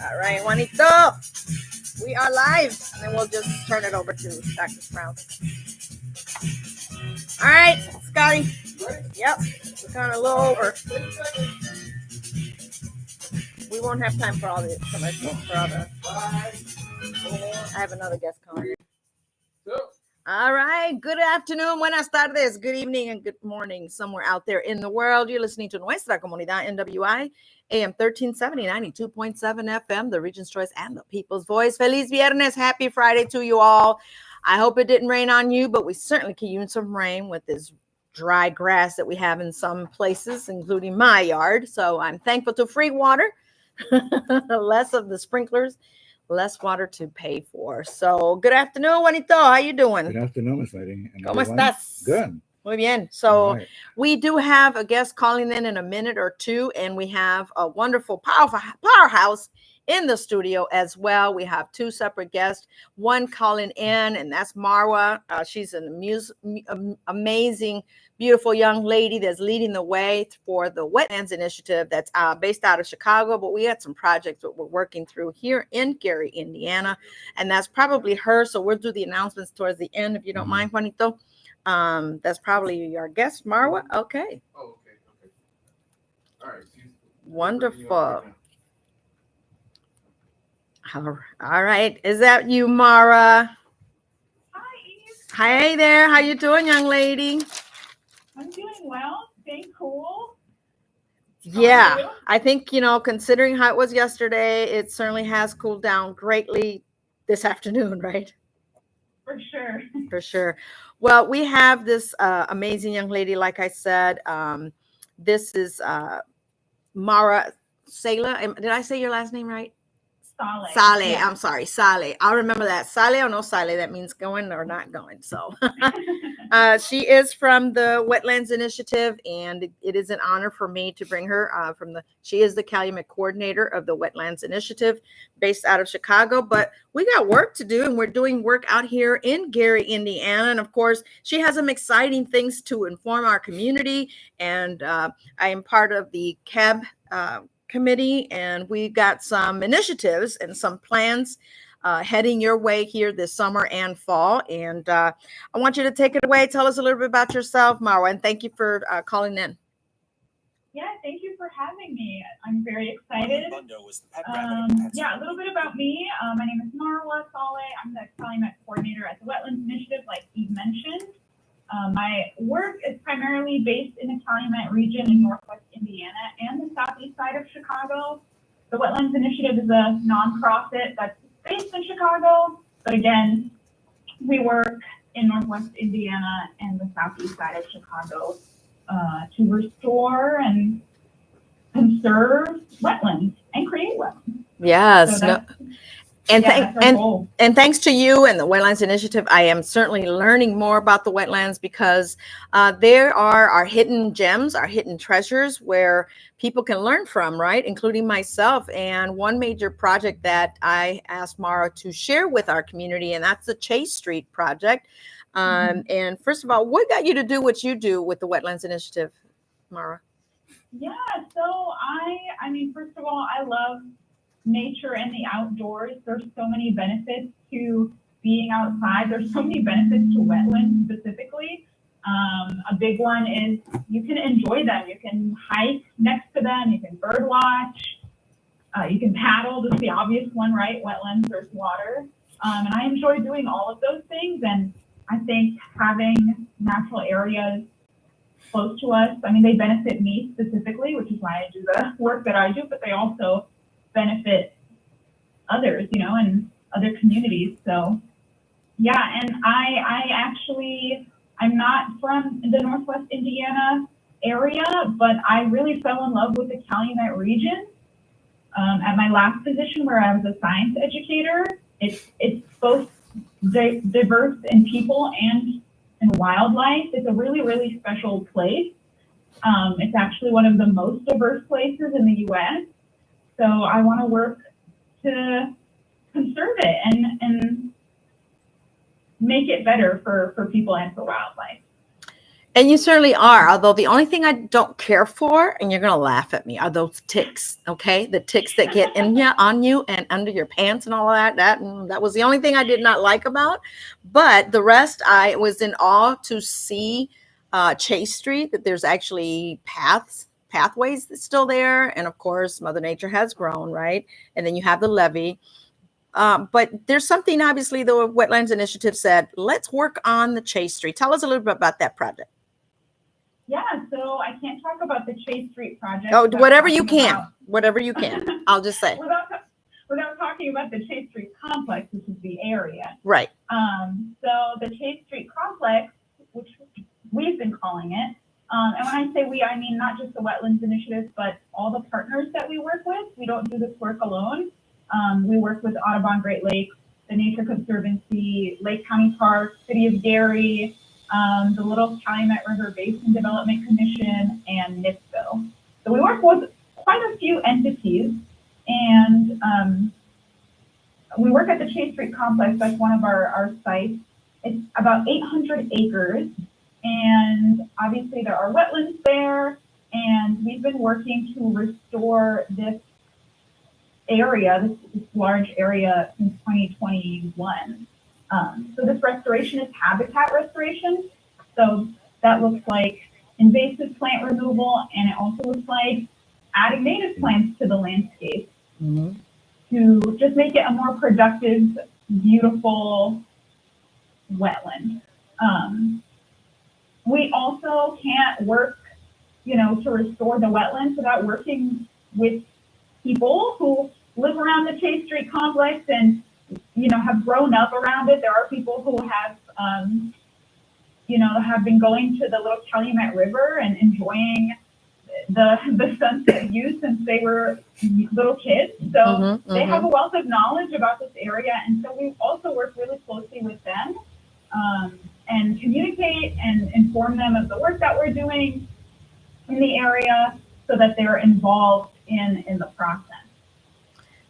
All right, Juanito, we are live, and then we'll just turn it over to Dr. Sprouse. All right, Scotty. Yep, we're going a little over. We won't have time for all the commercials. I have another guest calling. All right. Good afternoon, buenas tardes, good evening, and good morning somewhere out there in the world. You're listening to Nuestra Comunidad NWI, AM 1370, 92.7 FM, the Region's Choice and the People's Voice. Feliz Viernes. Happy Friday to you all. I hope it didn't rain on you, but we certainly could use some rain with this dry grass that we have in some places, including my yard. So I'm thankful to free water, less of the sprinklers, less water to pay for. So, good afternoon, Juanito. How you doing? Good afternoon, Miss Lady. ¿Cómo estás? Good. Muy bien. So, right. We do have a guest calling in a minute or two, and we have a wonderful, powerful powerhouse in the studio as well. We have two separate guests, one calling in, and that's Marwa. She's an amazing, beautiful young lady that's leading the way for the Wetlands Initiative that's based out of Chicago, but we had some projects that we're working through here in Gary, Indiana, and that's probably her. So we'll do the announcements towards the end, if you don't mind, Juanito. That's probably our guest, Marwa. Okay. Oh, okay. All right. Wonderful. All right. Is that you, Mara? Hi there. How you doing, young lady? I'm doing well. Staying cool. Yeah, I think, considering how it was yesterday, it certainly has cooled down greatly this afternoon, right? For sure. For sure. Well, we have this amazing young lady, like I said. This is Mara Sala. Did I say your last name right? Sale. Yeah. I'm sorry, Sale. I'll remember that. Sale or no Sale, that means going or not going. So she is from the Wetlands Initiative, and it is an honor for me to bring her she is the Calumet coordinator of the Wetlands Initiative based out of Chicago. But we got work to do, and we're doing work out here in Gary, Indiana. And of course, she has some exciting things to inform our community. And I am part of the CAB committee, and we've got some initiatives and some plans heading your way here this summer and fall. And I want you to take it away. Tell us a little bit about yourself, Marwa, and thank you for calling in. Yeah, thank you for having me. I'm very excited. Yeah, a little bit about me. My name is Marwa Saleh. I'm the Calumet coordinator at the Wetlands Initiative, like Steve mentioned. My work is primarily based in the Calumet region in Northwest Indiana and the southeast side of Chicago. The Wetlands Initiative is a nonprofit that's based in Chicago, but again, we work in Northwest Indiana and the southeast side of Chicago to restore and conserve wetlands and create wetlands. Yes. So and thanks to you and the Wetlands Initiative, I am certainly learning more about the wetlands because there are our hidden gems, our hidden treasures where people can learn from, right? Including myself. And one major project that I asked Mara to share with our community, and that's the Chase Street project. And first of all, what got you to do what you do with the Wetlands Initiative, Mara? Yeah, so I mean, first of all, I love nature and the outdoors. There's so many benefits to being outside. There's so many benefits to wetlands specifically. A big one is you can enjoy them. You can hike next to them. You can bird watch. You can paddle. That's the obvious one, right? Wetlands, there's water. And I enjoy doing all of those things. And I think having natural areas close to us, I mean, they benefit me specifically, which is why I do the work that I do, but they also benefit others, and other communities. So yeah, and I'm not from the Northwest Indiana area, but I really fell in love with the Calumet region. At my last position where I was a science educator, it's both diverse in people and in wildlife. It's a really, really special place. It's actually one of the most diverse places in the U.S. So I want to work to conserve it and make it better for people and for wildlife. And you certainly are. Although the only thing I don't care for, and you're going to laugh at me, are those ticks. Okay. The ticks that get in you, on you and under your pants and all of that. That was the only thing I did not like about. But the rest, I was in awe to see Chase Street, that there's actually pathways that's still there. And of course, Mother Nature has grown, right? And then you have the levee. But there's something, obviously, the Wetlands Initiative said, let's work on the Chase Street. Tell us a little bit about that project. Yeah, so I can't talk about the Chase Street project. Oh, whatever you can. Whatever you can. I'll just say. Without talking about the Chase Street complex, which is the area. Right. So the Chase Street complex, which we've been calling it, and when I say we, I mean not just the Wetlands Initiative, but all the partners that we work with. We don't do this work alone. We work with Audubon Great Lakes, the Nature Conservancy, Lake County Park, City of Gary, the Little Calumet River Basin Development Commission, and NIPSO. So we work with quite a few entities, and we work at the Chase Street Complex. That's one of our sites. It's about 800 acres, and obviously there are wetlands there, and we've been working to restore this area, this large area, since 2021. So this restoration is habitat restoration. So that looks like invasive plant removal, and it also looks like adding native plants to the landscape to just make it a more productive, beautiful wetland. We also can't work, to restore the wetlands without working with people who live around the Chase Street complex and have grown up around it. There are people who have, have been going to the Little Calumet River and enjoying the sunset view since they were little kids. So they have a wealth of knowledge about this area. And so we also work really closely with them and communicate and inform them of the work that we're doing in the area so that they're involved in the process.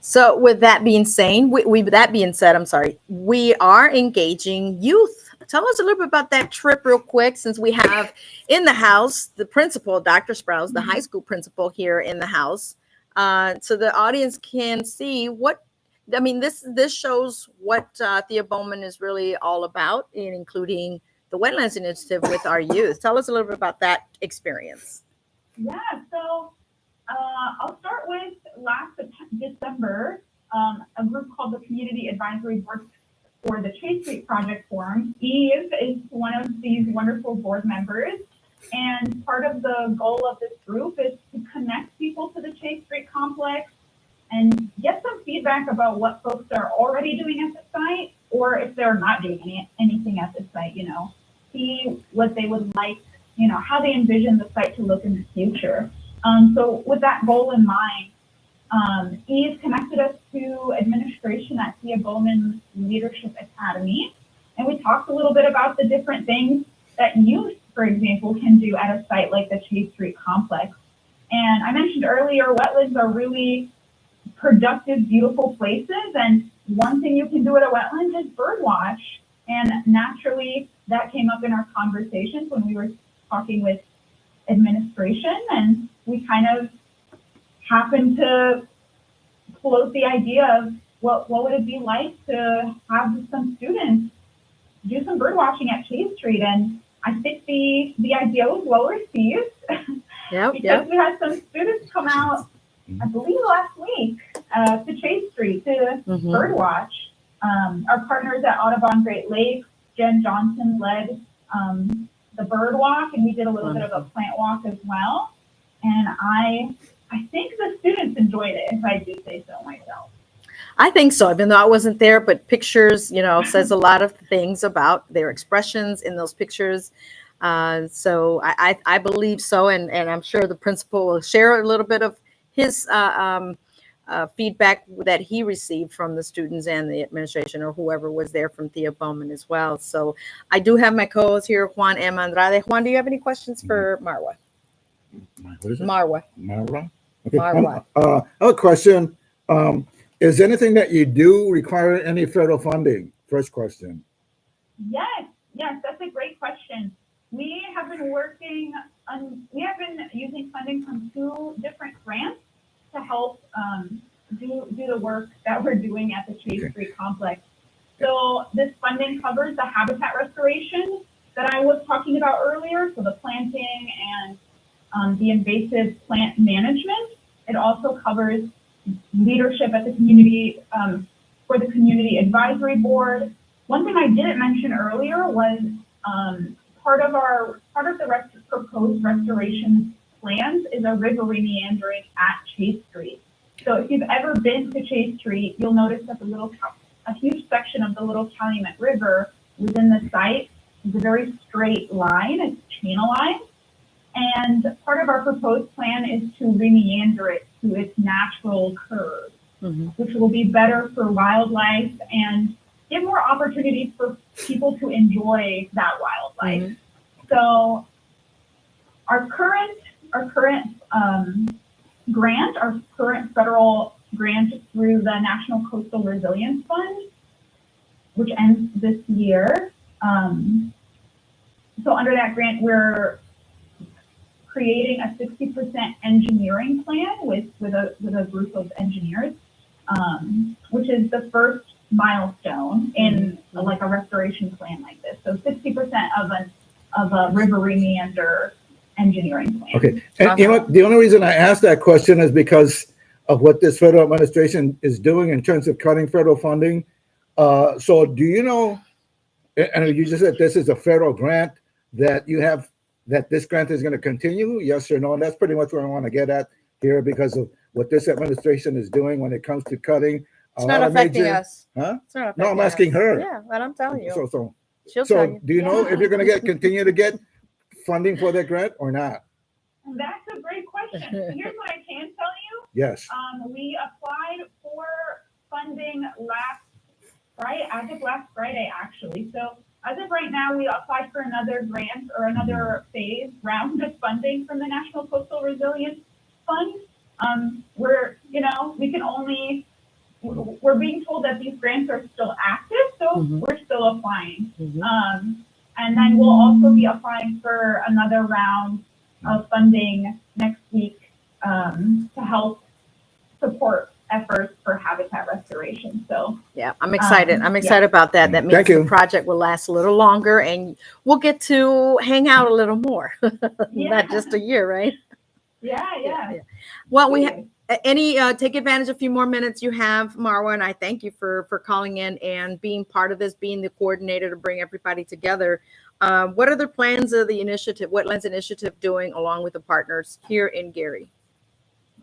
So with that being said, we are engaging youth. Tell us a little bit about that trip real quick, since we have in the house the principal, Dr. Sprouse, the high school principal here in the house. So the audience can see this shows what Thea Bowman is really all about, in including the Wetlands Initiative with our youth. Tell us a little bit about that experience. Yeah, so I'll start with last December, a group called the Community Advisory Board for the Chase Street Project Forum. Eve is one of these wonderful board members, and part of the goal of this group is to connect people to the Chase Street complex and get some feedback about what folks are already doing at the site, or if they're not doing anything at the site, see what they would like, how they envision the site to look in the future. So with that goal in mind, Eve connected us to administration at Thea Bowman Leadership Academy, and we talked a little bit about the different things that youth, for example, can do at a site like the Chase Street complex. And I mentioned earlier, wetlands are really productive, beautiful places, and one thing you can do at a wetland is birdwatch. And naturally, that came up in our conversations when we were talking with administration, and we kind of happened to float the idea of what would it be like to have some students do some bird watching at Chase Street. And I think the idea was well received because we had some students come out, I believe last week, to Chase Street to bird watch. Our partners at Audubon Great Lakes, Jen Johnson, led the bird walk, and we did a little bit of a plant walk as well. And I think the students enjoyed it, if I do say so myself. I think so, even though I wasn't there, but pictures, says a lot of things about their expressions in those pictures. So I believe so, and I'm sure the principal will share a little bit of his feedback that he received from the students and the administration, or whoever was there from Thea Bowman as well. So I do have my co-host here, Juan M. Andrade. Juan, do you have any questions for Marwa? What is it? Marwa. Okay. Marwa. I have a question. Is anything that you do require any federal funding? First question. Yes, that's a great question. we have been using funding from 2 different grants to help do the work that we're doing at the Chase Street complex. So this funding covers the habitat restoration that I was talking about earlier, so the planting and the invasive plant management. It also covers leadership at the community, for the community advisory board. One thing I didn't mention earlier was part of the proposed restoration plans is a river remeandering at Chase Street. So if you've ever been to Chase Street, you'll notice that a huge section of the Little Calumet River within the site is a very straight line. It's channelized. And part of our proposed plan is to remeander it to its natural curve, which will be better for wildlife and give more opportunities for people to enjoy that wildlife. So our current grant, our current federal grant through the National Coastal Resilience Fund, which ends this year. So under that grant, we're creating a 60% engineering plan with a group of engineers, which is the first milestone in like a restoration plan like this. So 60% of a river remeander engineering plan. Okay, and you know what, the only reason I asked that question is because of what this federal administration is doing in terms of cutting federal funding. So do you know, and you just said this is a federal grant that you have, that this grant is going to continue, yes or no? And that's pretty much what I want to get at here because of what this administration is doing when it comes to cutting. It's not affecting us. Huh? It's not No, I'm affecting asking us. her. Yeah, but I'm telling you. So tell you. do you know if you're going to continue to get funding for that grant or not? That's a great question. Here's what I can tell you. Yes. We applied for funding as of last Friday, actually. So as of right now, we applied for another grant or another round of funding from the National Coastal Resilience Fund. We're being told that these grants are still active, so we're still applying. And then we'll also be applying for another round of funding next week to help support efforts for habitat restoration. So yeah, I'm excited. I'm excited about that. That means the project will last a little longer and we'll get to hang out a little more. Not just a year, right? Yeah. Well, we have take advantage of a few more minutes you have, Marwa, and I thank you for calling in and being part of this, being the coordinator to bring everybody together. What are the plans of the initiative? Wetlands Initiative doing along with the partners here in Gary?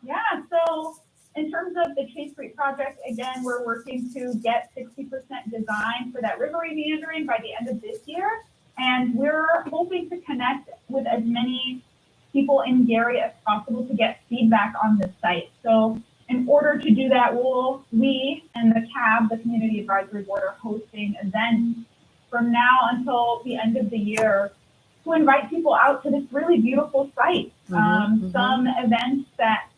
Yeah, so in terms of the Chase Street project, again, we're working to get 60% design for that river remeandering by the end of this year. And we're hoping to connect with as many people in Gary as possible to get feedback on the site. So in order to do that, we and the CAB, the Community Advisory Board, are hosting events from now until the end of the year to invite people out to this really beautiful site. Some events that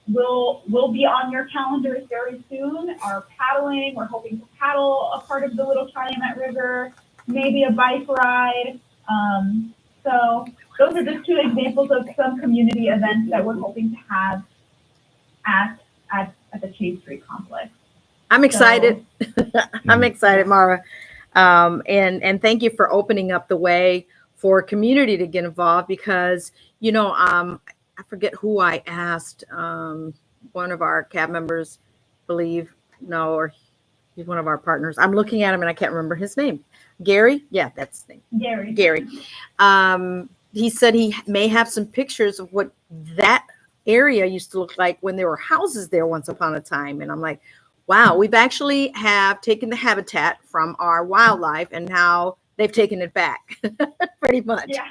will be on your calendars very soon are paddling. We're hoping to paddle a part of the Little Calumet River, maybe a bike ride. So those are just 2 examples of some community events that we're hoping to have at the Chase Street complex. I'm excited. I'm excited, Mara. And thank you for opening up the way for community to get involved because, I forget who I asked, one of our CAB members, or he's one of our partners. I'm looking at him and I can't remember his name. Gary? Yeah, that's his name. Gary. He said he may have some pictures of what that area used to look like when there were houses there once upon a time. And I'm like, wow, we've actually have taken the habitat from our wildlife and now they've taken it back pretty much. Yeah.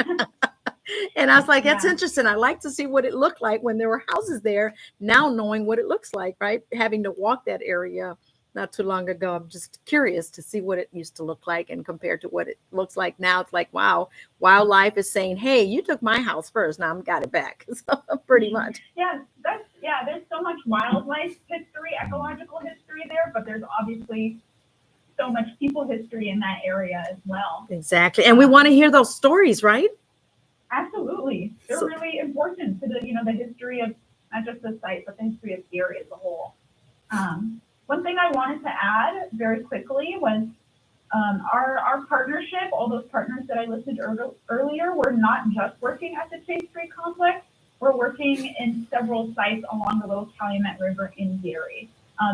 And I was like, that's interesting. I like to see what it looked like when there were houses there. Now knowing what it looks like, right? Having to walk that area not too long ago. I'm just curious to see what it used to look like and compared to what it looks like now. It's like, wow, wildlife is saying, hey, you took my house first. Now I've got it back. So pretty much. Yeah, there's so much wildlife history, ecological history there, but there's obviously so much people history in that area as well. Exactly. And we want to hear those stories, right? Absolutely. They're So- really important to the, the history of not just the site, but the history of Gary as a whole. One thing I wanted to add very quickly was our partnership, all those partners that I listed earlier, we're not just working at the Chase Street Complex, we're working in several sites along the Little Calumet River in Gary.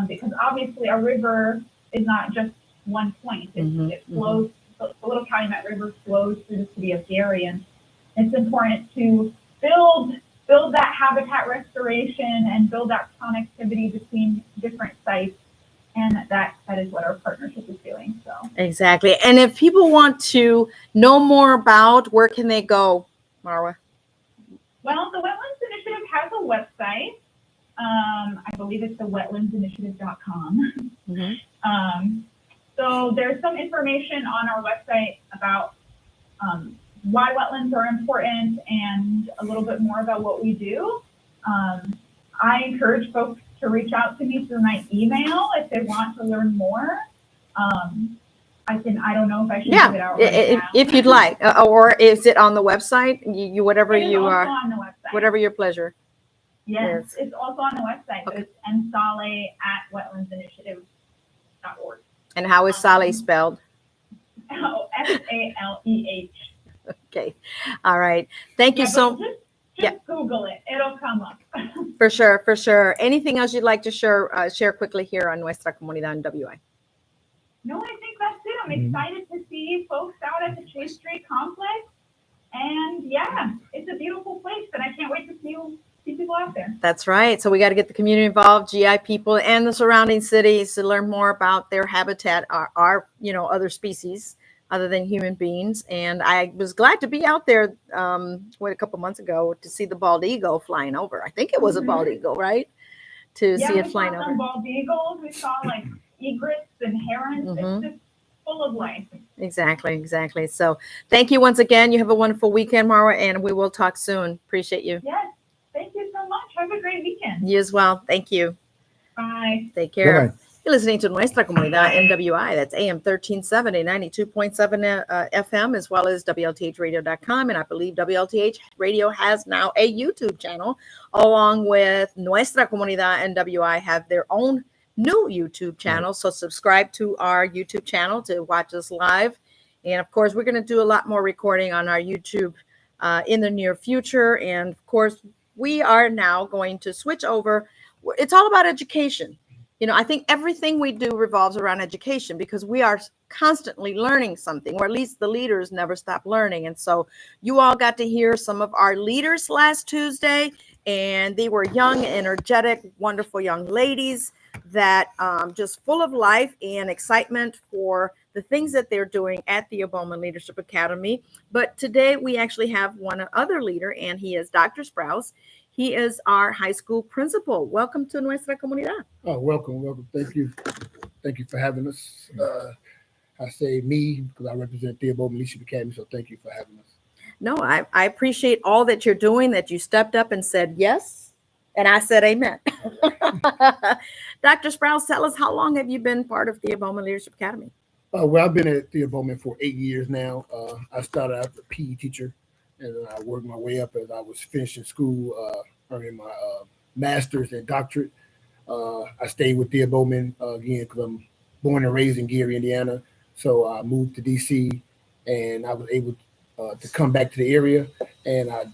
Because obviously our river is not just one point, it flows, the Little Calumet River flows through the city of Gary, and it's important to build that habitat restoration and build that connectivity between different sites. And that is what our partnership is doing. So Exactly. And if people want to know more about, where can they go, Marwa? Well, the Wetlands Initiative has a website. I believe it's the wetlandsinitiative.com. So there's some information on our website about why wetlands are important and a little bit more about what we do. I encourage folks to reach out to me through my email if they want to learn more. I don't know if I should give it out right now. If you'd like, or is it on the website? You whatever It is you also are, on the website. whatever your pleasure. Yes, it's also on the website. Okay. It's nsale@wetlandsinitiative.org. And how is Saleh spelled? SALEH. Okay. All right. Thank you so much. Just Google it. It'll come up. For sure, for sure. Anything else you'd like to share quickly here on Nuestra Comunidad NWI? No, I think that's it. I'm excited to see folks out at the Chase Street Complex. And yeah, it's a beautiful place, and I can't wait to see people out there. That's right. So we got to get the community involved, GI people, and the surrounding cities to learn more about their habitat, our other species other than human beings. And I was glad to be out there a couple months ago to see the bald eagle flying over. I think it was a bald eagle, right? To see it flying over. We saw some bald eagles. We saw like egrets and herons. It's just full of life. Exactly. So thank you once again. You have a wonderful weekend, Marwa, and we will talk soon. Appreciate you. Yes. Thank you so much. Have a great weekend. You as well. Thank you. Bye. Take care. Bye-bye. You're listening to Nuestra Comunidad NWI. That's AM 1370, 92.7 FM, as well as WLTHradio.com. And I believe WLTH Radio has now a YouTube channel, along with Nuestra Comunidad NWI have their own new YouTube channel. So subscribe to our YouTube channel to watch us live. And of course, we're going to do a lot more recording on our YouTube in the near future. And of course, we are now going to switch over. It's all about education. I think everything we do revolves around education because we are constantly learning something, or at least the leaders never stop learning. And so you all got to hear some of our leaders last Tuesday, and they were young, energetic, wonderful young ladies that just full of life and excitement for the things that they're doing at the Bowman Leadership Academy. But today we actually have one other leader, and he is Dr. Sprouse. He is our high school principal. Welcome to Nuestra Comunidad. Oh, welcome. Thank you for having us. I say me because I represent Thea Bowman Leadership Academy, so thank you for having us. No, I appreciate all that you're doing, that you stepped up and said yes, and I said amen. Dr. Sprouse, tell us, how long have you been part of Thea Bowman Leadership Academy? Well, I've been at Thea Bowman for 8 years now. I started out as a PE teacher, and then I worked my way up as I was finishing school, earning my master's and doctorate. I stayed with Thea Bowman again because I'm born and raised in Gary, Indiana. So I moved to DC, and I was able to come back to the area, and I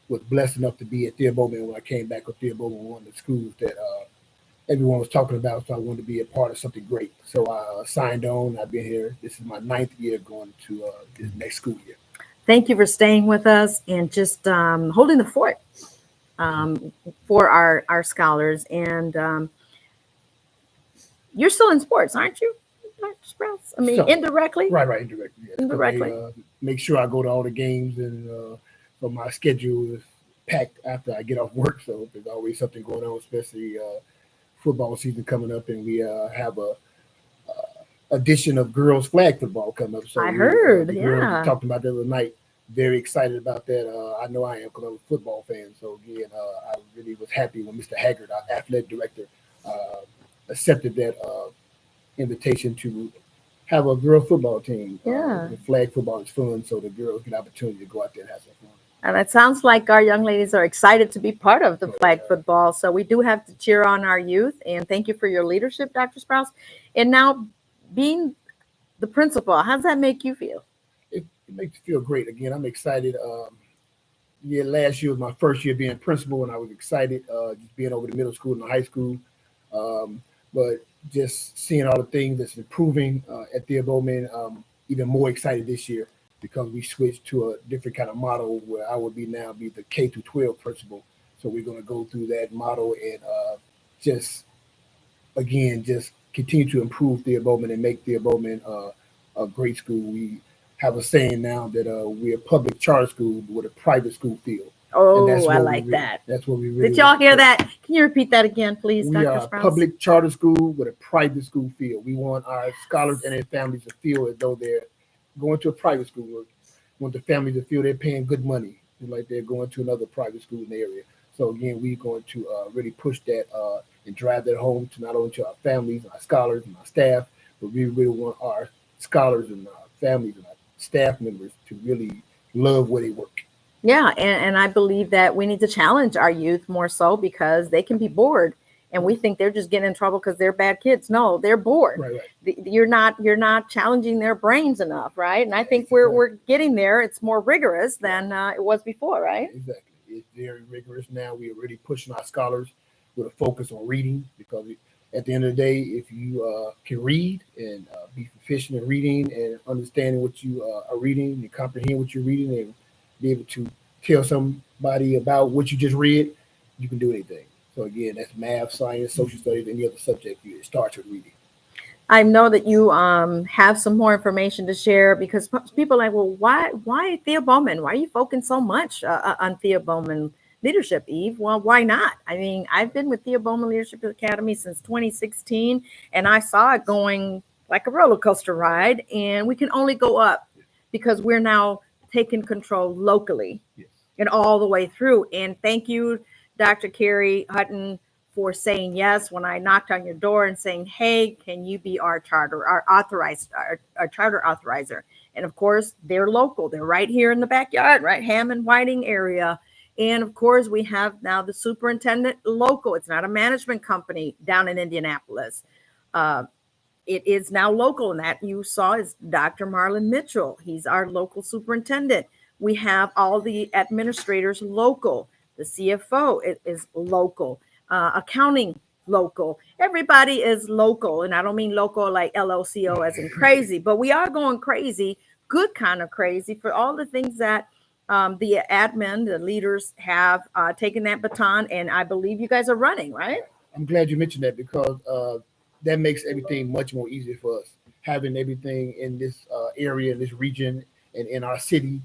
was blessed enough to be at Thea Bowman when I came back with Thea Bowman, one of the schools that everyone was talking about. So I wanted to be a part of something great. So I signed on. I've been here. This is my 9th year going to this next school year. Thank you for staying with us and just holding the fort for our scholars. And you're still in sports, aren't you, Dr. Sprouse? I mean, indirectly? Right, indirectly. Yes. Indirectly. They, make sure I go to all the games, and so my schedule is packed after I get off work. So there's always something going on, especially football season coming up, and we have a edition of girls flag football coming up. So I heard, girls talked about that the other night. Very excited about that. I know I am because I'm a football fan. So again, I really was happy when Mr. Haggard, our athletic director, accepted that invitation to have a girl football team. Yeah. The flag football is fun, so the girls get an opportunity to go out there and have some fun. And it sounds like our young ladies are excited to be part of the flag football. So we do have to cheer on our youth. And thank you for your leadership, Dr. Sprouse. And now, being the principal, how does that make you feel? It makes me feel great. Again, I'm excited. Last year was my first year being principal, and I was excited just being over the middle school and the high school. But just seeing all the things that's improving at Thea Bowman, even more excited this year because we switched to a different kind of model where I would be the K through 12 principal. So we're going to go through that model and just continue to improve Thea Bowman and make Thea Bowman a great school. We have a saying now that we're a public charter school with a private school feel. Oh, I like that. That's what we really. Did y'all hear that? Can you repeat that again, please, We Dr. are a Sprouse? public charter school with a private school feel. We want our scholars and their families to feel as though they're going to a private school. We want the families to feel they're paying good money, like they're going to another private school in the area. So again, we're going to really push that and drive that home to not only to our families and our scholars and our staff, but we really want our scholars and our families and our staff members to really love where they work. Yeah, and I believe that we need to challenge our youth more so because they can be bored, and we think they're just getting in trouble because they're bad kids. No, they're bored. Right. You're not challenging their brains enough, right? And I think we're getting there. It's more rigorous than it was before, right? Exactly. It's very rigorous now. We are really pushing our scholars with a focus on reading because at the end of the day, if you can read and be proficient in reading and understanding what you are reading and comprehend what you're reading and be able to tell somebody about what you just read, you can do anything. So again, that's math, science, social studies, any other subject. It starts with reading. I know that you have some more information to share because people are like, well, why Thea Bowman? Why are you focusing so much on Thea Bowman Leadership, Eve? Well, why not? I mean, I've been with Thea Bowman Leadership Academy since 2016, and I saw it going like a roller coaster ride, and we can only go up because we're now taking control locally and all the way through. And thank you, Dr. Carrie Hutton, for saying yes when I knocked on your door and saying, hey, can you be our charter authorizer? And of course, they're local. They're right here in the backyard, right? Hammond, Whiting area. And of course, we have now the superintendent local. It's not a management company down in Indianapolis. It is now local, and that you saw is Dr. Marlon Mitchell. He's our local superintendent. We have all the administrators local. The CFO is local. Accounting local. Everybody is local, and I don't mean local like LOCO as in crazy, but we are going crazy, good kind of crazy for all the things that the admin, the leaders have taken that baton, and I believe you guys are running, right? I'm glad you mentioned that because that makes everything much more easier for us. Having everything in this area, in this region, and in our city,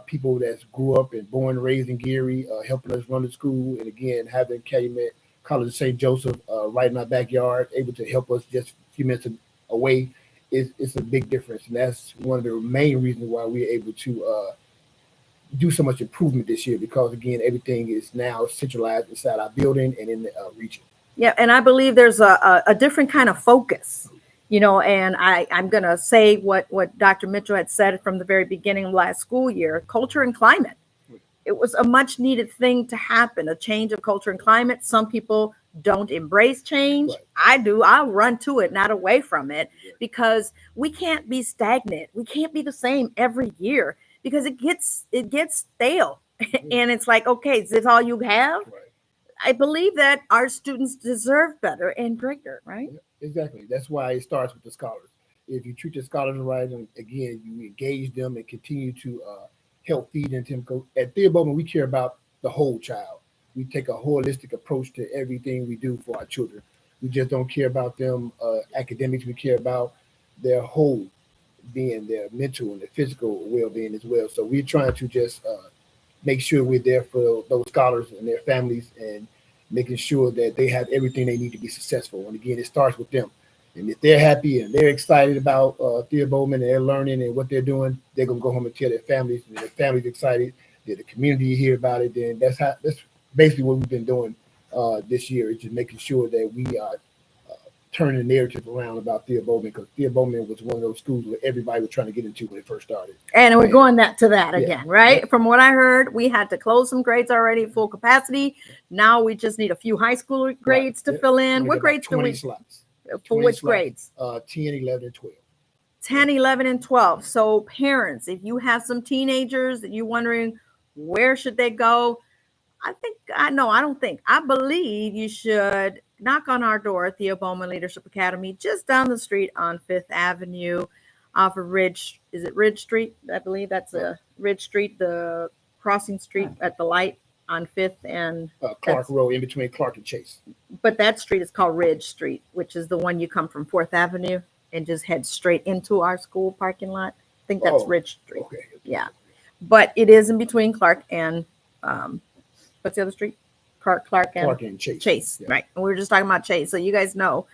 people that grew up and born and raised in Gary, helping us run the school, and again, having Calumet College of St. Joseph right in our backyard, able to help us just a few minutes away, it's a big difference. And that's one of the main reasons why we're able to do so much improvement this year because, again, everything is now centralized inside our building and in the region. Yeah, and I believe there's a different kind of focus, and I'm going to say what Dr. Mitchell had said from the very beginning of last school year, culture and climate. It was a much needed thing to happen, a change of culture and climate. Some people don't embrace change. Right. I do. I'll run to it, not away from it, because we can't be stagnant. We can't be the same every year because it gets stale. And it's like, okay, is this all you have? Right. I believe that our students deserve better and greater, right? Exactly. That's why it starts with the scholars. If you treat the scholars right, and again, you engage them and continue to help feed into them. At Thea Bowman, we care about the whole child. We take a holistic approach to everything we do for our children. We just don't care about them academics. We care about their whole being, their mental and their physical well-being as well. So we're trying to just make sure we're there for those scholars and their families and making sure that they have everything they need to be successful. And again, it starts with them. And if they're happy and they're excited about Thea Bowman and they're learning and what they're doing, they're going to go home and tell their families, and their families excited, that the community hear about it. Then that's basically what we've been doing this year, is just making sure that we are turn the narrative around about Thea Bowman, because Thea Bowman was one of those schools where everybody was trying to get into when it first started. And we're going to that Yeah. again, right? Yeah. From what I heard, we had to close some grades already, full capacity. Now we just need a few high school grades to Yeah. fill in. Only What got grades do 20 we, slots. for 20 which slots. grades? 10, 11, and 12. 10, 11, and 12. So parents, if you have some teenagers that you're wondering where should they go, I believe you should knock on our door, Thea Bowman Leadership Academy, just down the street on 5th Avenue off of Ridge. Is it Ridge Street? I believe that's Ridge Street, the crossing street at the light on 5th and Clark Road, in between Clark and Chase. But that street is called Ridge Street, which is the one you come from 4th Avenue and just head straight into our school parking lot. I think that's Ridge Street. Okay. Yeah. But it is in between Clark and what's the other street? Clark and Chase. Yeah. Right. And we were just talking about Chase. So you guys know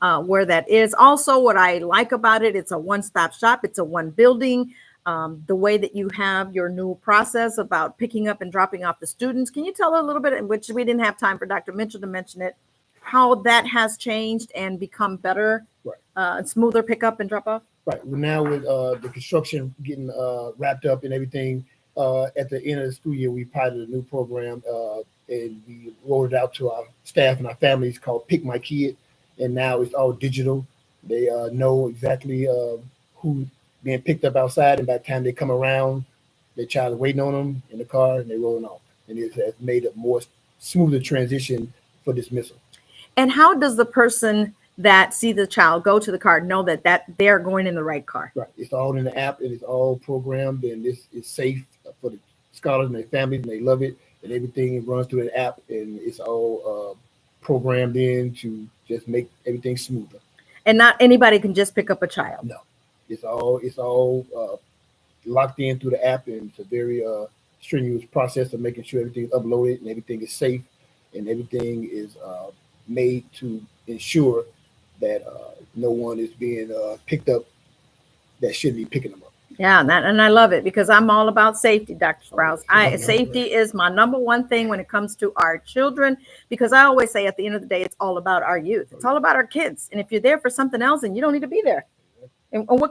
where that is. Also, what I like about it, it's a one-stop shop. It's a one building. The way that you have your new process about picking up and dropping off the students. Can you tell a little bit, which we didn't have time for Dr. Mitchell to mention it, how that has changed and become better, smoother pickup and drop off? Right. Well, now with the construction getting wrapped up and everything, at the end of the school year, we piloted a new program and we rolled it out to our staff and our families called Pick My Kid. And now it's all digital. They know exactly who being picked up outside, and by the time they come around, their child is waiting on them in the car and they're rolling off. And it has made a more smoother transition for dismissal. And how does the person that see the child go to the car know that they're going in the right car? Right. It's all in the app and it's all programmed, and this is safe for the scholars and their families, and they love it. And everything runs through the app, and it's all programmed in to just make everything smoother. And not anybody can just pick up a child. No, it's all locked in through the app, and it's a very strenuous process of making sure everything's uploaded and everything is safe and everything is made to ensure that no one is being picked up that shouldn't be picking them up. Yeah, and I love it because I'm all about safety, Dr. Sprouse. Safety is my number one thing when it comes to our children, because I always say at the end of the day, it's all about our youth. It's all about our kids. And if you're there for something else, then you don't need to be there. And what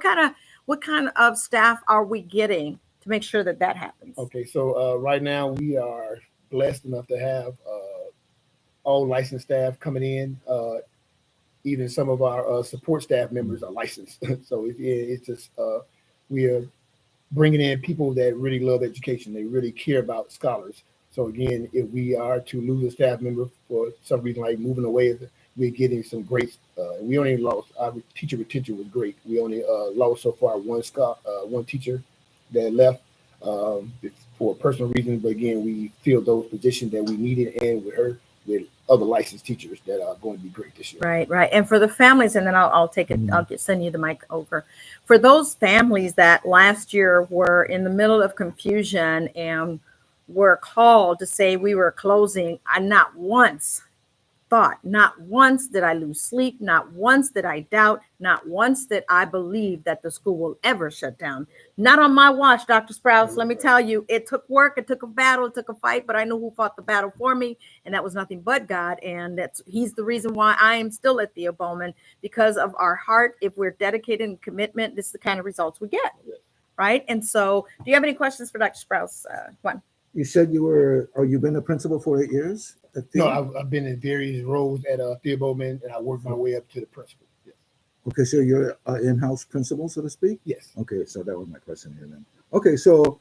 kind of staff are we getting to make sure that happens? Okay, so right now we are blessed enough to have all licensed staff coming in. Even some of our support staff members are licensed. So it's just we are bringing in people that really love education. They really care about scholars. So again, if we are to lose a staff member for some reason, like moving away, we're getting some great. We only lost, our teacher retention was great. We only lost so far one teacher that left for personal reasons. But again, we filled those positions that we needed, and with other licensed teachers that are going to be great this year. Right. And for the families, and then I'll take it. I'll send you the mic over. For those families that last year were in the middle of confusion and were called to say we were closing, I not once did I lose sleep, not once did I doubt, not once did I believe that the school will ever shut down. Not on my watch, Dr. Sprouse. Let me tell you, it took work, it took a battle, it took a fight, but I knew who fought the battle for me, and that was nothing but God. And he's the reason why I am still at Thea Bowman, because of our heart. If we're dedicated and commitment, this is the kind of results we get, right? And so, do you have any questions for Dr. Sprouse? One. You said you've been a principal for 8 years? No, I've been in various roles at Thea Bowman, and I worked my way up to the principal. Yes. Okay, so you're an in-house principal, so to speak? Yes. Okay, so that was my question here then. Okay, so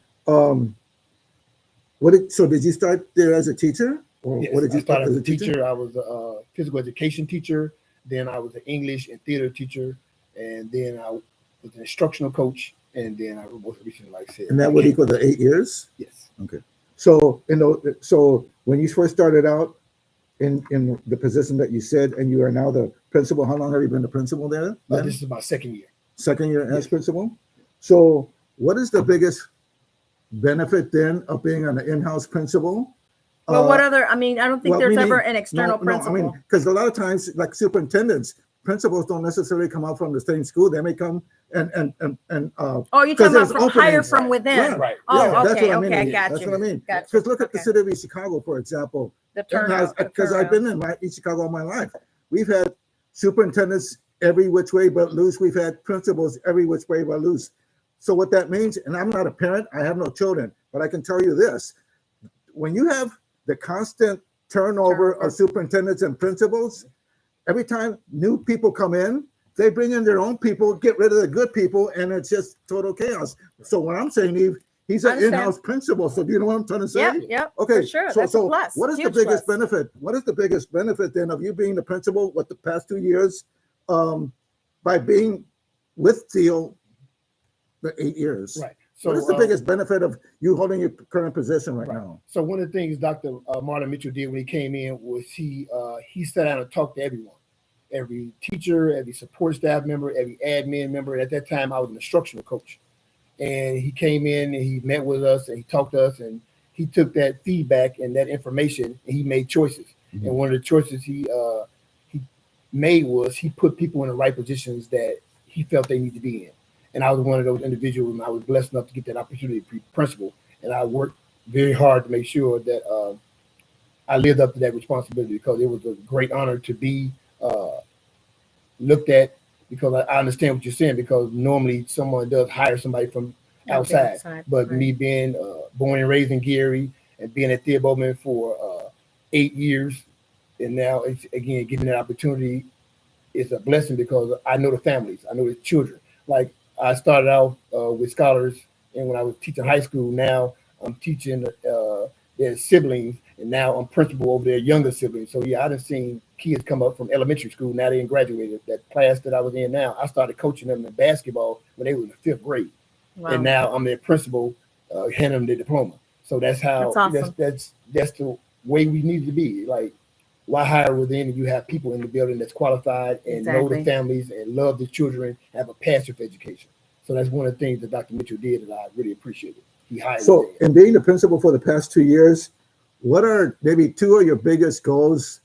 did you start there as a teacher? Or Yes, what did you I started as as a teacher? I was a physical education teacher. Then I was an English and theater teacher, and then I was an instructional coach, and then I was recently, like I said. And that would equal the 8 years? Yes. Okay. So when you first started out in the position that you said, and you are now the principal, how long have you been the principal there? This is my second year. Second year as principal. So what is the biggest benefit then of being an in-house principal? Well, what other? I mean, I don't think there's ever an external principal. I mean, because a lot of times, like superintendents, principals don't necessarily come out from the same school. They may come and oh, you're talking about from hire from within. Yeah. Right. Oh, Yeah, that's okay, what I mean. okay, got you. That's what I mean. Got you. Because look at the Okay. city of Chicago, for example. The turnout. Because I've been in East Chicago all my life. We've had superintendents every which way but loose. We've had principals every which way but loose. So what that means, and I'm not a parent, I have no children, but I can tell you this. When you have the constant turnover of superintendents and principals, every time new people come in, they bring in their own people, get rid of the good people, and it's just total chaos. So what I'm saying, Eve, he's an in-house principal. So do you know what I'm trying to say? Yep. Okay. For sure. So, That's a plus. what is the Huge biggest plus. benefit? What is the biggest benefit then of you being the principal with the past 2 years, by being with Theo the 8 years? Right. So what is the biggest benefit of you holding your current position right now? So one of the things Dr. Martin Mitchell did when he came in was he sat down and talked to everyone, every teacher, every support staff member, every admin member. And at that time, I was an instructional coach. And he came in and he met with us and he talked to us and he took that feedback and that information and he made choices. Mm-hmm. And one of the choices he made was he put people in the right positions that he felt they need to be in. And I was one of those individuals, and I was blessed enough to get that opportunity to be principal. And I worked very hard to make sure that I lived up to that responsibility, because it was a great honor to be looked at, because I understand what you're saying, because normally someone does hire somebody from outside. But right. Me being born and raised in Gary and being at Thea Bowman for 8 years, and now it's, again, getting that opportunity is a blessing, because I know the families, I know the children. Like, I started out with scholars, and when I was teaching high school, now I'm teaching their siblings, and now I'm principal over their younger siblings. So yeah, I've seen kids come up from elementary school, now they graduated. That class that I was in now, I started coaching them in basketball when they were in the 5th grade. Wow. And now I'm their principal, handing them the diploma. So that's how, awesome. that's the way we need to be. Like, why hire within if you have people in the building that's qualified and know the families and love the children, have a passion for education. So that's one of the things that Dr. Mitchell did that I really appreciated. He hired. So, in being the principal for the past 2 years, what are maybe 2 of your biggest goals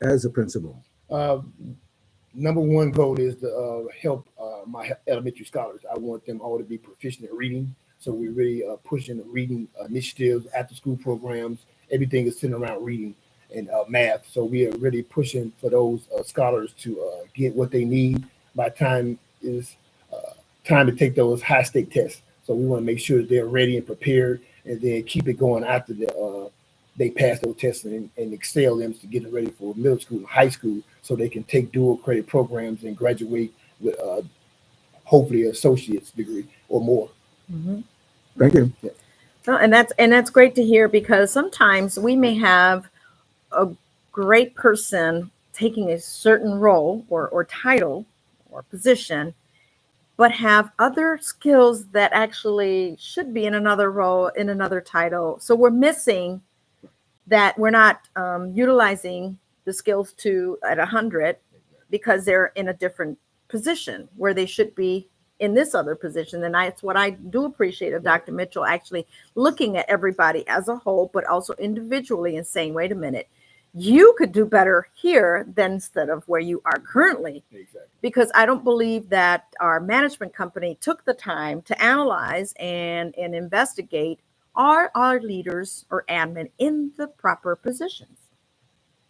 as a principal? Number one goal is to help my elementary scholars. I want them all to be proficient at reading. So we're really pushing the reading initiatives, after school programs. Everything is centered around reading and math. So we are really pushing for those scholars to get what they need by the time is time to take those high stake tests. So we want to make sure that they're ready and prepared, and then keep it going after they pass those tests and excel them to get them ready for middle school and high school, so they can take dual credit programs and graduate with hopefully an associate's degree or more. Mm-hmm. Thank you. Yeah. Well, and that's great to hear, because sometimes we may have a great person taking a certain role or title or position, but have other skills that actually should be in another role, in another title. So we're missing that. We're not utilizing the skills at 100 because they're in a different position where they should be in this other position. And that's what I do appreciate of Dr. Mitchell, actually looking at everybody as a whole, but also individually, and saying, wait a minute, you could do better here than instead of where you are currently. Exactly. Because I don't believe that our management company took the time to analyze and investigate, are our leaders or admin in the proper positions?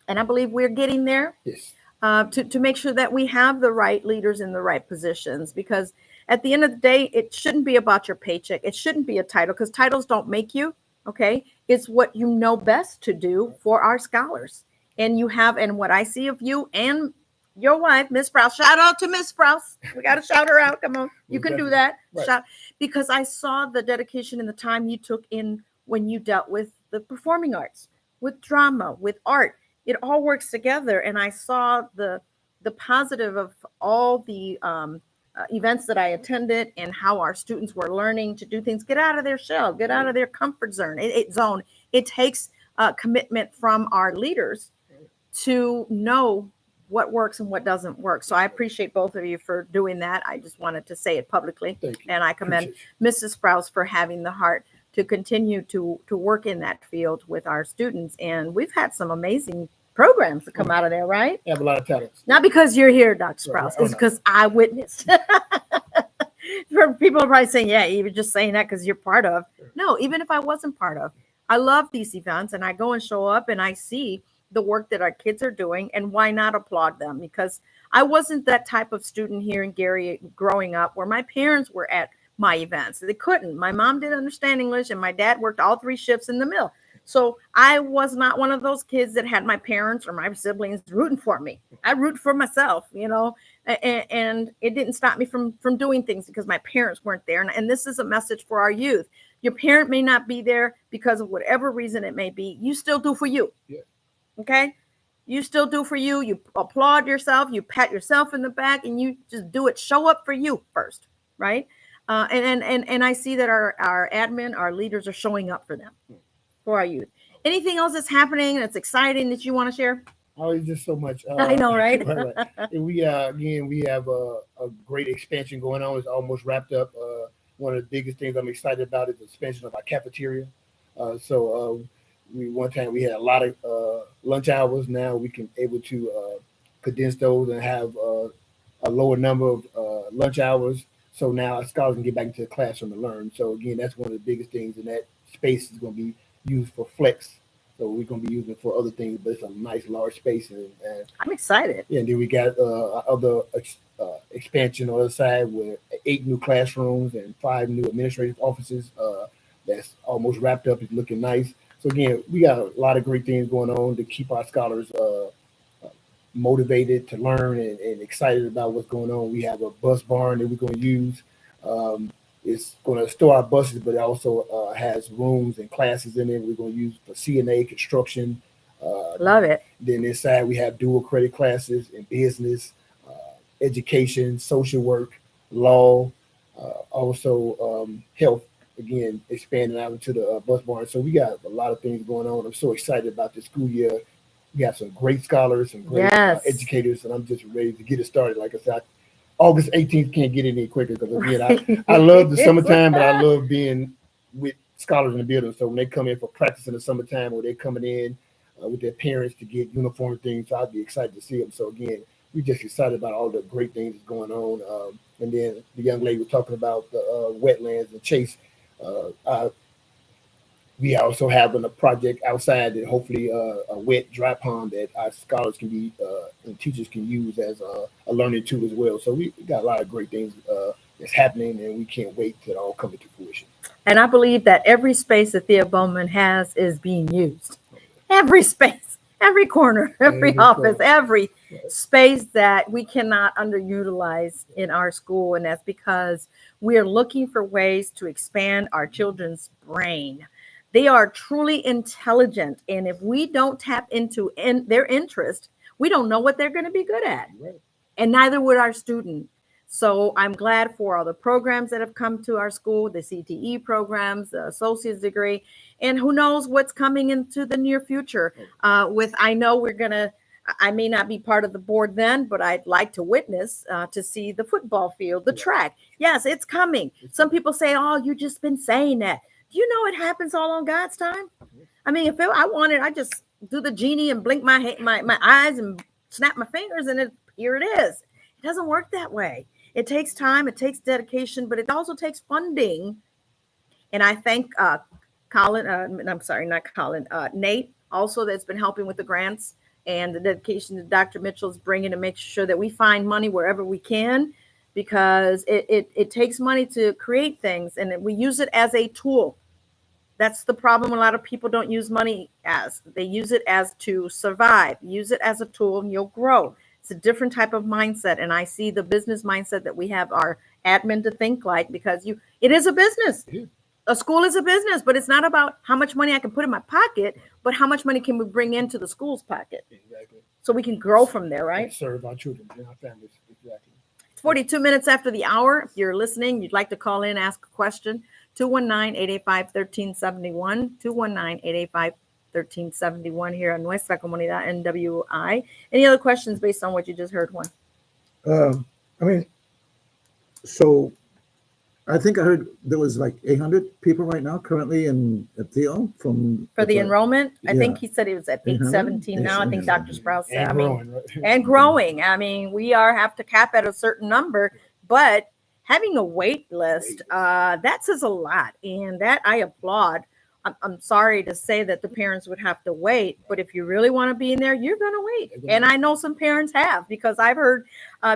And I believe we're getting there. Yes. To make sure that we have the right leaders in the right positions, because at the end of the day, it shouldn't be about your paycheck. It shouldn't be a title, because titles don't make you. Okay. It's what you know best to do for our scholars. And you have, and what I see of you and your wife, Miss Sprouse, shout out to Miss Sprouse. We got to shout her out. Come on. You can do that. Right. Shout, because I saw the dedication and the time you took in when you dealt with the performing arts, with drama, with art. It all works together. And I saw the positive of all the events that I attended, and how our students were learning to do things, get out of their shell, get out of their comfort zone. It takes commitment from our leaders to know what works and what doesn't work. So I appreciate both of you for doing that. I just wanted to say it publicly. And I commend Mrs. Sprouse for having the heart to continue to work in that field with our students. And we've had some amazing programs that come out of there, right? I have a lot of talents. Not because you're here, Dr. Sprouse. It's because I witnessed. People are probably saying, yeah, you're just saying that because you're part of. No, even if I wasn't part of, I love these events, and I go and show up, and I see the work that our kids are doing, and why not applaud them? Because I wasn't that type of student here in Gary growing up where my parents were at my events. They couldn't. My mom didn't understand English, and my dad worked all 3 shifts in the mill. So I was not one of those kids that had my parents or my siblings rooting for me. I root for myself, and it didn't stop me from doing things because my parents weren't there. And this is a message for our youth. Your parent may not be there because of whatever reason it may be. You still do for you. Yeah. Okay? You still do for you. You applaud yourself. You pat yourself in the back, and you just do it. Show up for you first, right? And I see that our admin, our leaders are showing up for them, for our youth. Anything else that's happening that's exciting that you want to share? Oh, it's just so much. I know, right? Right. And we have a great expansion going on. It's almost wrapped up. One of the biggest things I'm excited about is the expansion of our cafeteria. One time we had a lot of lunch hours. Now we can able to condense those and have a lower number of lunch hours. So now our scholars can get back into the classroom and learn. So again, that's one of the biggest things, and that space is going to be used for flex. So we're going to be using it for other things, but it's a nice large space. And I'm excited. Yeah, and then we got other expansion on the other side with 8 new classrooms and 5 new administrative offices. That's almost wrapped up. It's looking nice. So again, we got a lot of great things going on to keep our scholars motivated to learn and excited about what's going on. We have a bus barn that we're going to use. It's going to store our buses, but it also has rooms and classes in it. We're going to use for CNA, construction. Love it. Then inside we have dual credit classes in business, education, social work, law, also health. Again, expanding out into the bus barn. So we got a lot of things going on. I'm so excited about this school year. We have some great scholars and great educators, and I'm just ready to get it started. Like I said, August 18th can't get any quicker because again, I love the summertime, but I love being with scholars in the building. So when they come in for practice in the summertime, or they're coming in with their parents to get uniform things, so I'd be excited to see them. So again, we're just excited about all the great things that's going on. And then the young lady was talking about the wetlands and Chase. We also have a project outside that hopefully a wet dry pond that our scholars can be and teachers can use as a learning tool as well. So we got a lot of great things that's happening, and we can't wait till it all come into fruition. And I believe that every space that Thea Bowman has is being used. Every space, every corner, every office, every space that we cannot underutilize in our school. And that's because we are looking for ways to expand our children's brain. They are truly intelligent. And if we don't tap into their interest, we don't know what they're going to be good at. Right. And neither would our student. So I'm glad for all the programs that have come to our school, the CTE programs, the associate's degree, and who knows what's coming into the near future. I know I may not be part of the board then, but I'd like to witness to see the football field, the track. Yes, it's coming. Some people say, oh, you've just been saying that. Do you know it happens all on God's time? I mean, if I wanted, I just do the genie and blink my eyes and snap my fingers, and here it is. It doesn't work that way. It takes time, it takes dedication, but it also takes funding. And I thank Nate also, that's been helping with the grants and the dedication that Dr. Mitchell's bringing to make sure that we find money wherever we can, because it takes money to create things, and we use it as a tool. That's the problem. A lot of people don't use money as. They use it as to survive. Use it as a tool and you'll grow. It's a different type of mindset. And I see the business mindset that we have our admin to think like, because it is a business. Yeah. A school is a business, but it's not about how much money I can put in my pocket, but how much money can we bring into the school's pocket? Exactly. So we can grow from there, right? Serve our children and our families. Exactly. 42 minutes after the hour. If you're listening, you'd like to call in, ask a question, 219-885-1371, 219-885-1371 here on Nuestra Comunidad NWI. Any other questions based on what you just heard, Juan? So I think I heard there was like 800 people right now currently in Theo for the enrollment. I think he said it was at 817 now. I think Dr. Sprouse said, and growing. I mean, we have to cap at a certain number, but having a wait list, that says a lot, and that I applaud I'm sorry to say that the parents would have to wait, but if you really want to be in there, you're going to wait. And I know some parents have, because I've heard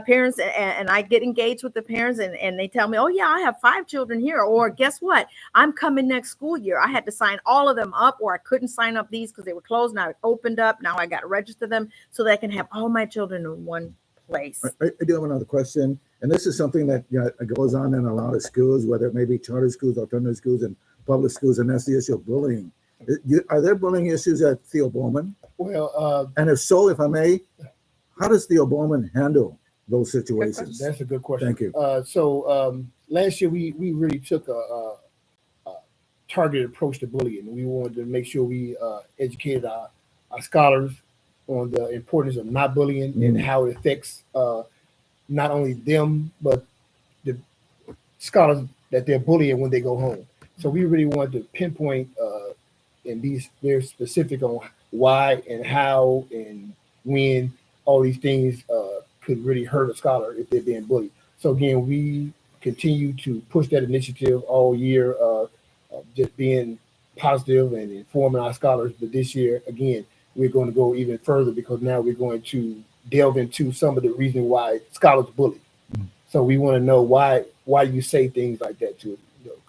parents, and I get engaged with the parents, and they tell me, oh yeah, I have 5 children here, or guess what? I'm coming next school year. I had to sign all of them up, or I couldn't sign up these because they were closed. Now it opened up. Now I got to register them so that I can have all my children in one place. I do have another question, and this is something that goes on in a lot of schools, whether it may be charter schools, alternative schools, and public schools, and that's the issue of bullying. Are there bullying issues at Thea Bowman? Well, and if so, if I may, how does Thea Bowman handle those situations? That's a good question. Thank you. So last year we really took a targeted approach to bullying. We wanted to make sure we educated our scholars on the importance of not bullying and how it affects not only them, but the scholars that they're bullying when they go home. So we really wanted to pinpoint and be very specific on why and how and when all these things could really hurt a scholar if they're being bullied. So again, we continue to push that initiative all year, just being positive and informing our scholars. But this year, again, we're going to go even further, because now we're going to delve into some of the reasons why scholars bully. So we want to know why you say things like that to.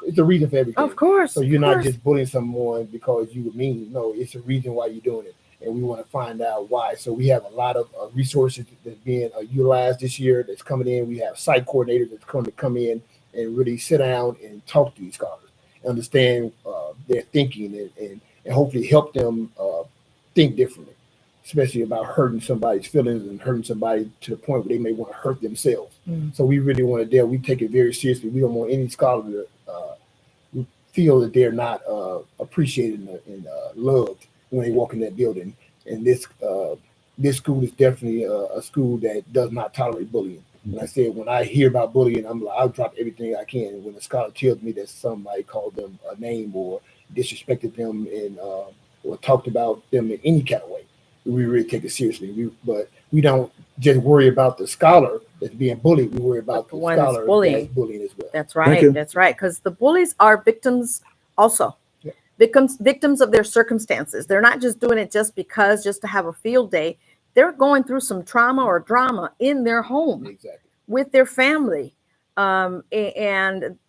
It's a reason for everything. Of course. So you're not just bullying someone because you were mean. No, it's a reason why you're doing it, and we want to find out why. So we have a lot of resources that's being utilized this year that's coming in. We have site coordinators that's going to come in and really sit down and talk to these scholars, understand their thinking, and hopefully help them think differently, especially about hurting somebody's feelings and hurting somebody to the point where they may want to hurt themselves. So we really want to we take it very seriously. We don't want any scholar to feel that they're not appreciated and loved when they walk in that building. And this school is definitely a school that does not tolerate bullying. And I said, when I hear about bullying, I'm like, I'll drop everything I can. And when a scholar tells me that somebody called them a name or disrespected them and or talked about them in any kind of way, we really take it seriously. But we don't just worry about the scholar that's being bullied. We worry about the scholar that's bullying as well. That's right. That's right. Because the bullies are victims also. Yeah. Victims of their circumstances. They're not just doing it just to have a field day. They're going through some trauma or drama in their home with their family. And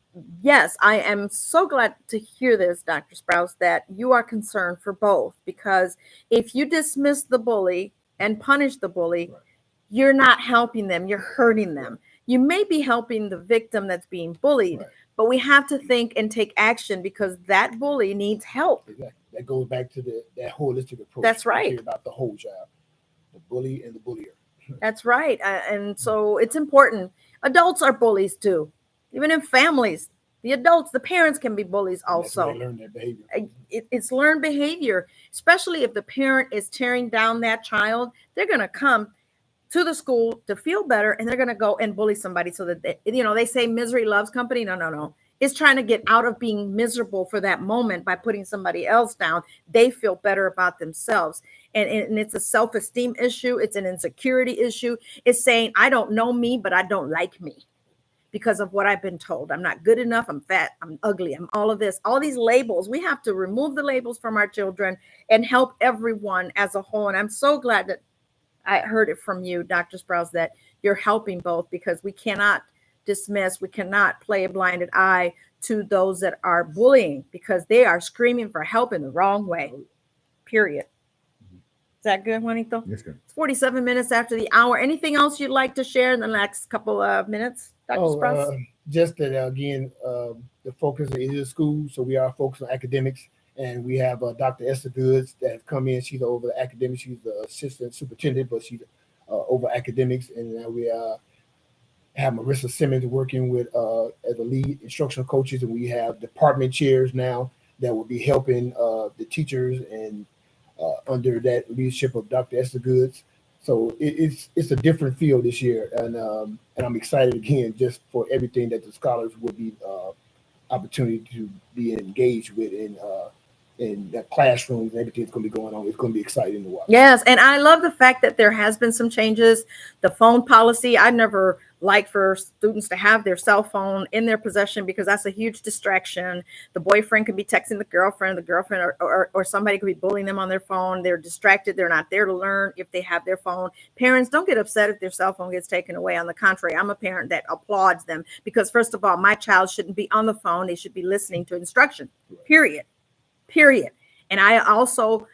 yes, I am so glad to hear this, Dr. Sprouse, that you are concerned for both, because if you dismiss the bully and punish the bully, you're not helping them, you're hurting them. You may be helping the victim that's being bullied, but we have to think and take action, because that bully needs help. That goes back to that holistic approach. That's right. About the whole child, the bully and the bullier. That's right. And so it's important. Adults are bullies too. Even in families, the adults, the parents can be bullies also. They learn that behavior. It's learned behavior, especially if the parent is tearing down that child. They're going to come to the school to feel better, and they're going to go and bully somebody so that they say misery loves company. No. It's trying to get out of being miserable for that moment by putting somebody else down. They feel better about themselves. And it's a self-esteem issue. It's an insecurity issue. It's saying, I don't know me, but I don't like me because of what I've been told. I'm not good enough. I'm fat. I'm ugly. I'm all of this. All these labels. We have to remove the labels from our children and help everyone as a whole. And I'm so glad that I heard it from you, Dr. Sprouse, that you're helping both, because we cannot dismiss, we cannot play a blinded eye to those that are bullying, because they are screaming for help in the wrong way, period. Is that good, Juanito? Yes, good. It's 47 minutes after the hour. Anything else you'd like to share in the next couple of minutes, Dr. Sprouse? Just that, again, the focus is the school, so we are focused on academics. And we have Dr. Esther Goods that have come in. She's over the academics. She's the assistant superintendent, but she's over academics. And now we have Marissa Simmons working with as a lead instructional coaches. And we have department chairs now that will be helping the teachers and under that leadership of Dr. Esther Goods. So it's a different field this year. And I'm excited again just for everything that the scholars will be opportunity to be engaged with in the classrooms and everything that's going to be going on. It's going to be exciting to watch. Yes, and I love the fact that there has been some changes. The phone policy, I never like for students to have their cell phone in their possession, because that's a huge distraction. The boyfriend could be texting the girlfriend or somebody could be bullying them on their phone. They're distracted. They're not there to learn if they have their phone. Parents, don't get upset if their cell phone gets taken away. On the contrary, I'm a parent that applauds them, because first of all, my child shouldn't be on the phone. They should be listening to instruction, period. And I also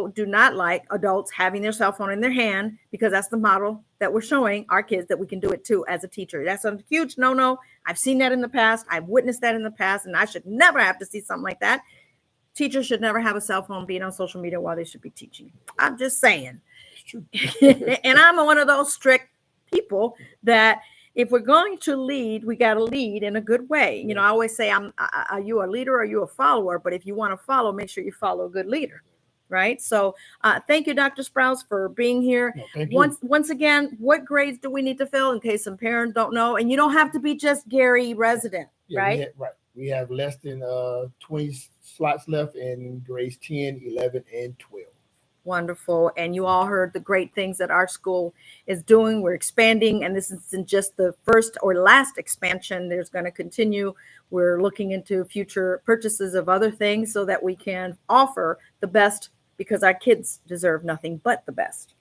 do not like adults having their cell phone in their hand, because that's the model that we're showing our kids that we can do it too as a teacher. That's a huge no-no. I've seen that in the past. I've witnessed that in the past, and I should never have to see something like that. Teachers should never have a cell phone being on social media while they should be teaching. I'm just saying. It's true. And I'm one of those strict people that if we're going to lead, we got to lead in a good way. You know, I always say, are you a leader or are you a follower? But if you want to follow, make sure you follow a good leader. Right. So thank you, Dr. Sprouse, for being here. No, once again, what grades do we need to fill in case some parents don't know? And you don't have to be just Gary resident, right? We have less than 20 slots left in grades 10, 11, and 12. Wonderful. And you all heard the great things that our school is doing. We're expanding, and this isn't just the first or last expansion. There's going to continue. We're looking into future purchases of other things so that we can offer the best, because our kids deserve nothing but the best.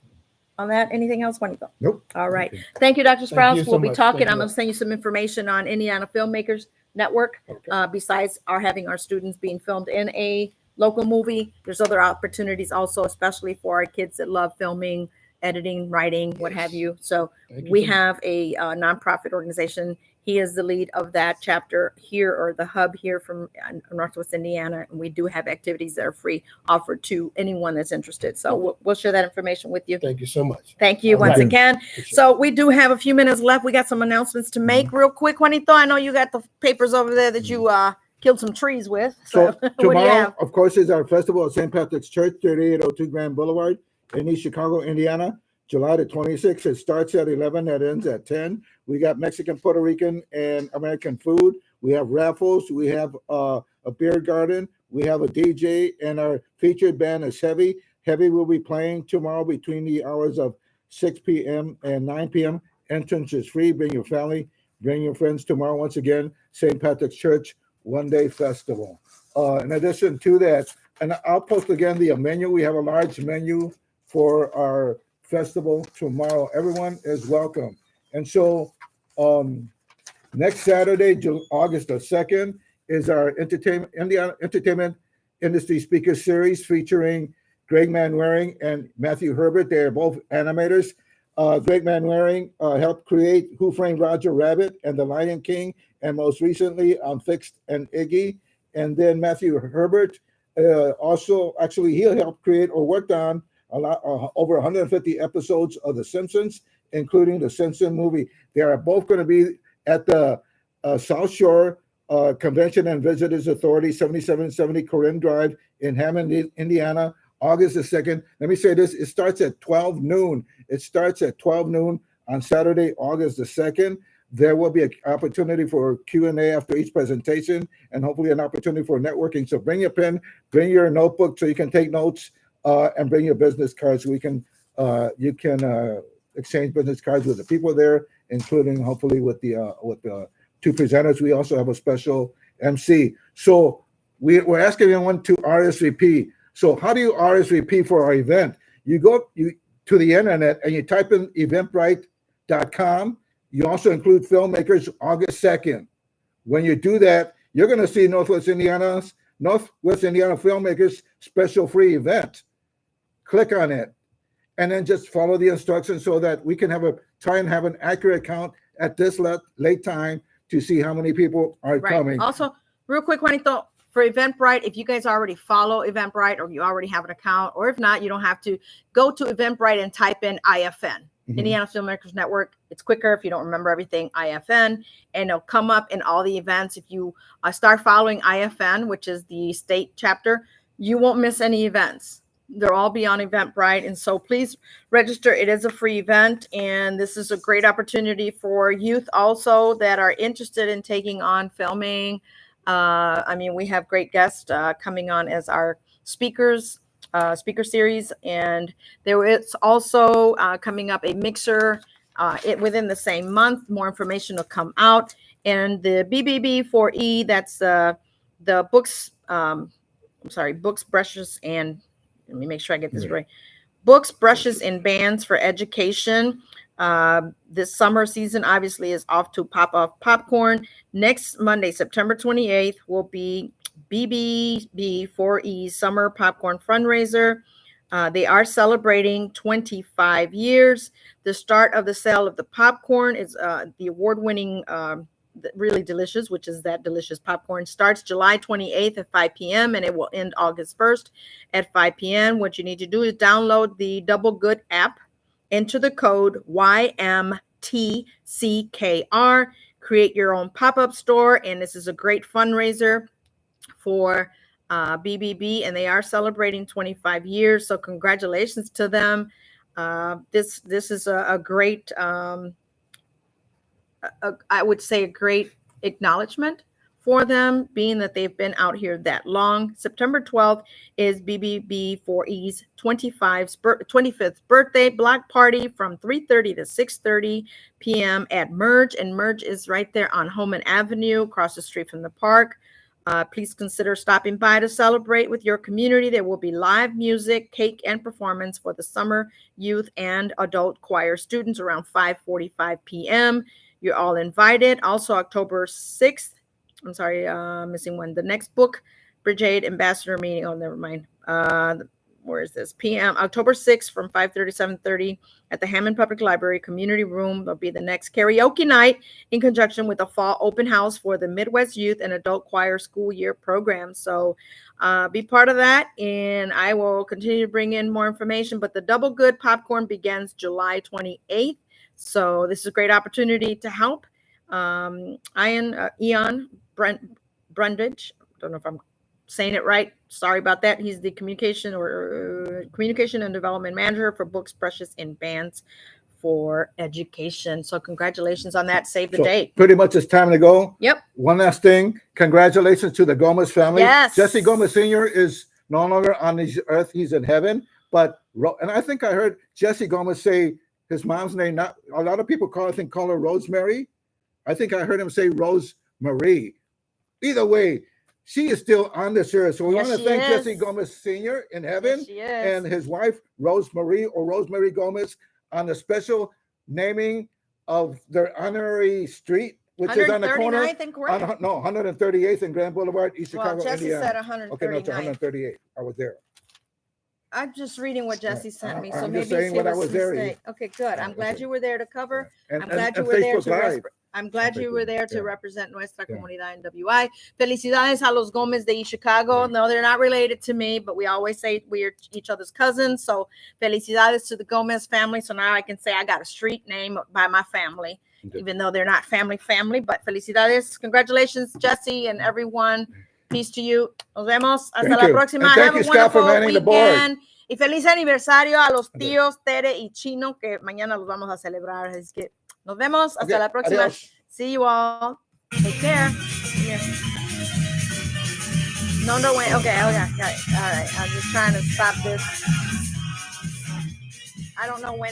On that, anything else, Juanito? Nope. All right. Thank you, Dr. Sprouse. you so We'll be much. talking. Thank I'm you. going to send you some information on Indiana Filmmakers Network. Okay. Besides having our students being filmed in a local movie, there's other opportunities also, especially for our kids that love filming, editing, writing, what have you. So Thank you we so much. have a nonprofit organization. He is the lead of that chapter here, or the hub here from Northwest Indiana. And we do have activities that are free offered to anyone that's interested. So we'll share that information with you. Thank you so much. Thank you All once right. again. Appreciate So we do have a few minutes left. We got some announcements to make real quick, Juanito. I know you got the papers over there that you killed some trees with. So what do you tomorrow, have? of course, is our festival at St. Patrick's Church, 3802 Grand Boulevard in East Chicago, Indiana. July the 26th. It starts at 11. That ends at 10. We got Mexican, Puerto Rican, and American food. We have raffles. We have a beer garden. We have a DJ, and our featured band is Heavy. Heavy will be playing tomorrow between the hours of 6 p.m. and 9 p.m. Entrance is free. Bring your family, bring your friends tomorrow. Once again, St. Patrick's Church one-day festival. In addition to that, and I'll post again the menu. We have a large menu for our festival tomorrow. Everyone is welcome. And so next Saturday, August the 2nd, is our Indiana Entertainment Industry Speaker Series featuring Greg Manwaring and Matthew Herbert. They are both animators. Greg Manwaring helped create Who Framed Roger Rabbit and The Lion King, and most recently on Fixed and Iggy. And then Matthew Herbert also, actually, he helped create or worked on over 150 episodes of The Simpsons, including the Simpson movie. They are both going to be at the South Shore Convention and Visitors Authority, 7770 Corinne Drive in Hammond, Indiana, August the 2nd. Let me say this, it starts at 12 noon. It starts at 12 noon on Saturday, August the 2nd. There will be an opportunity for Q&A after each presentation, and hopefully an opportunity for networking. So bring your pen, bring your notebook so you can take notes, and bring your business cards. You can exchange business cards with the people there, including hopefully with the two presenters. We also have a special MC. So we're asking everyone to RSVP. So how do you RSVP for our event? You go to the internet and you type in eventbrite.com. You also include filmmakers August 2nd. When you do that, you're going to see Northwest Indiana Filmmakers special free event. Click on it and then just follow the instructions so that we can try and have an accurate count at this late time to see how many people are coming. Also, real quick, Juanito, for Eventbrite, if you guys already follow Eventbrite or you already have an account, or if not, you don't have to, go to Eventbrite and type in IFN, Indiana Filmmakers Network. It's quicker if you don't remember everything, IFN, and it'll come up in all the events. If you start following IFN, which is the state chapter, you won't miss any events. They'll all be on Eventbrite. And so please register. It is a free event. And this is a great opportunity for youth also that are interested in taking on filming. I mean, we have great guests coming on as our speaker series. And there is also coming up a mixer within the same month. More information will come out. And the BBB4E, that's the books, books, brushes, and let me make sure I get this right. Books, brushes, and bands for education. This summer season obviously is off to pop off popcorn. Next Monday, September 28th, will be BBB4E Summer Popcorn Fundraiser. They are celebrating 25 years. The start of the sale of the popcorn is the award-winning, really delicious, which is that delicious popcorn, starts July 28th at 5 p.m. and it will end August 1st at 5 p.m. What you need to do is download the Double Good app, enter the code YMTCKR, create your own pop-up store, and this is a great fundraiser for BBB, and they are celebrating 25 years. So congratulations to them. This is a great, I would say, a great acknowledgement for them, being that they've been out here that long. September 12th is BBB4E's 25th birthday block party from 3:30 to 6:30 p.m. at Merge, and Merge is right there on Homan Avenue, across the street from the park. Please consider stopping by to celebrate with your community. There will be live music, cake, and performance for the summer youth and adult choir students around 5:45 p.m. You're all invited. Also, October 6th, I'm sorry, missing one. The next book Brigade Ambassador meeting. Oh, never mind. Where is this? PM, October 6th from 5:30 to 7:30 at the Hammond Public Library Community Room. There'll be the next karaoke night in conjunction with a fall open house for the Midwest Youth and Adult Choir School Year program. So be part of that, and I will continue to bring in more information. But the Double Good popcorn begins July 28th. So this is a great opportunity to help. Ian Brundage, don't know if I'm saying it right. Sorry about that. He's the communication and development manager for Books, Brushes, and Bands for Education. So congratulations on that. Save the date. Pretty much it's time to go. Yep. One last thing. Congratulations to the Gomez family. Yes. Jesse Gomez Sr. is no longer on this earth. He's in heaven. And I think I heard Jesse Gomez say his mom's name. Not a lot of people call her Rosemary. I think I heard him say Rose Marie. Either way, she is still on this earth. So we want to thank Jesse Gomez Sr. in heaven and his wife, Rosemary Gomez, on the special naming of their honorary street, which is on the corner. 138th and Grand Boulevard, East Chicago, Jesse Indiana. said 139. Okay, no, it's 138. I was there. I'm just reading what Jesse sent me, so I'm maybe just saying it when I was was there. mistake. Okay, good. I'm glad you were there to cover. And, I'm glad you and were there Facebook to Live. I'm glad you were there to represent Nuestra Comunidad NWI. Felicidades a los Gomez de Chicago. No, they're not related to me, but we always say we are each other's cousins. So felicidades to the Gomez family. So now I can say I got a street name by my family, even though they're not family. But felicidades. Congratulations, Jesse and everyone. Peace to you. Nos vemos. Hasta la próxima. Thank you, Scott, for manning the board. Y feliz aniversario a los tíos Tere y Chino, que mañana los vamos a celebrar. Así que nos vemos. Hasta la próxima. Adiós. See you all. Take care. Here. No, wait. Okay. All right. I'm just trying to stop this. I don't know when.